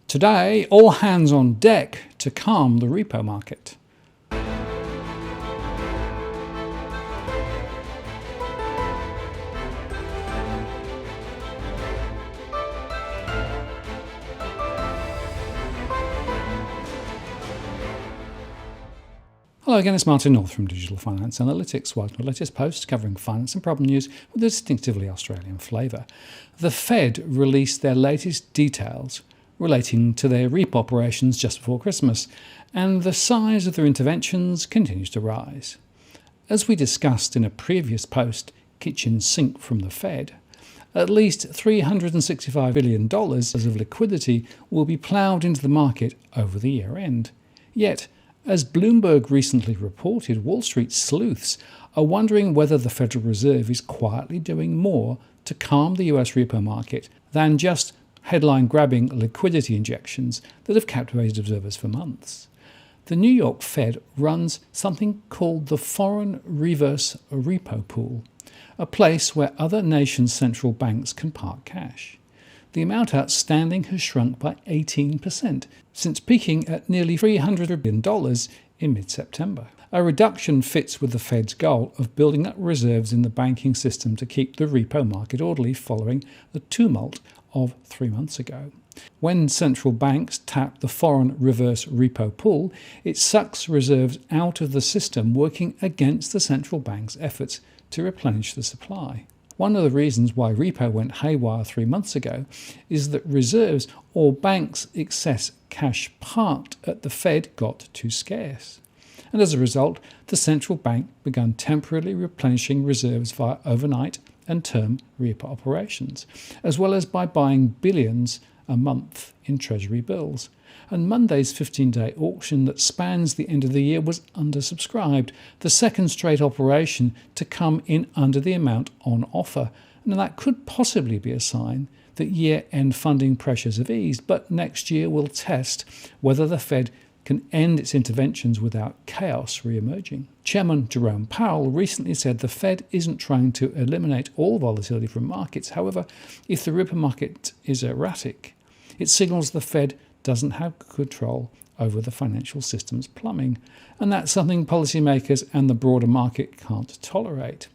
Today, all hands on deck to calm the repo market. Hello again, it's Martin North from Digital Finance Analytics. Welcome to the latest post covering finance and problem news with a distinctively Australian flavour. The Fed released their latest details relating to their repo operations just before Christmas, and the size of their interventions continues to rise. As we discussed in a previous post, Kitchen Sink from the Fed, at least $365 billion of liquidity will be ploughed into the market over the year end. Yet, as Bloomberg recently reported, Wall Street sleuths are wondering whether the Federal Reserve is quietly doing more to calm the US repo market than just headline-grabbing liquidity injections that have captivated observers for months. The New York Fed runs something called the Foreign Reverse Repo Pool, a place where other nations' central banks can park cash. The amount outstanding has shrunk by 18% since peaking at nearly $300 billion in mid-September. A reduction fits with the Fed's goal of building up reserves in the banking system to keep the repo market orderly following the tumult of 3 months ago. When central banks tap the foreign reverse repo pool, it sucks reserves out of the system, working against the central bank's efforts to replenish the supply. One of the reasons why repo went haywire 3 months ago is that reserves or banks' excess cash parked at the Fed got too scarce. And as a result, the central bank began temporarily replenishing reserves via overnight and term repo operations, as well as by buying billions a month in Treasury bills. And Monday's 15-day auction that spans the end of the year was undersubscribed, the second straight operation to come in under the amount on offer. And that could possibly be a sign that year-end funding pressures have eased, but next year will test whether the Fed can end its interventions without chaos re-emerging. Chairman Jerome Powell recently said the Fed isn't trying to eliminate all volatility from markets. However, if the repo market is erratic, it signals the Fed doesn't have control over the financial system's plumbing, and that's something policymakers and the broader market can't tolerate.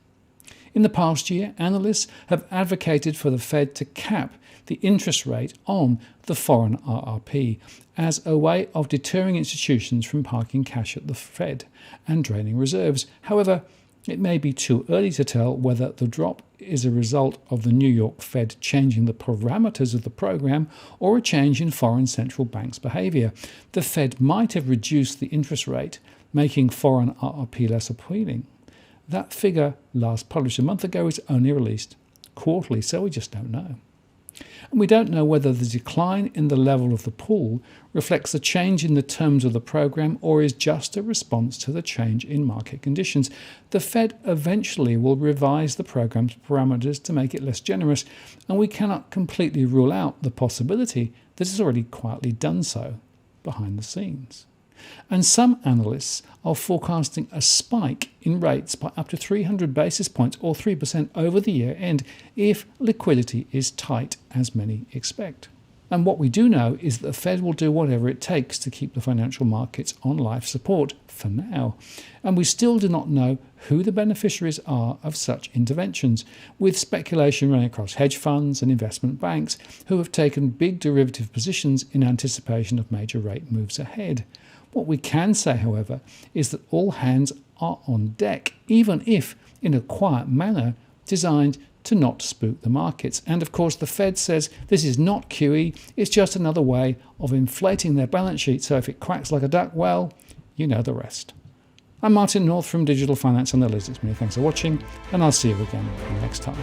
In the past year, analysts have advocated for the Fed to cap the interest rate on the foreign RRP as a way of deterring institutions from parking cash at the Fed and draining reserves. However, it may be too early to tell whether the drop is a result of the New York Fed changing the parameters of the program or a change in foreign central banks' behavior. The Fed might have reduced the interest rate, making foreign RRP less appealing. That figure, last published a month ago, is only released quarterly, so we just don't know. And we don't know whether the decline in the level of the pool reflects a change in the terms of the program or is just a response to the change in market conditions. The Fed eventually will revise the program's parameters to make it less generous, and we cannot completely rule out the possibility that it's already quietly done so behind the scenes. And some analysts are forecasting a spike in rates by up to 300 basis points or 3% over the year end if liquidity is tight, as many expect. And what we do know is that the Fed will do whatever it takes to keep the financial markets on life support for now. And we still do not know who the beneficiaries are of such interventions, with speculation running across hedge funds and investment banks who have taken big derivative positions in anticipation of major rate moves ahead. What we can say, however, is that all hands are on deck, even if in a quiet manner designed to not spook the markets. And of course, the Fed says this is not QE, it's just another way of inflating their balance sheet. So if it quacks like a duck, well, you know the rest. I'm Martin North from Digital Finance Analytics. Many thanks for watching, and I'll see you again next time.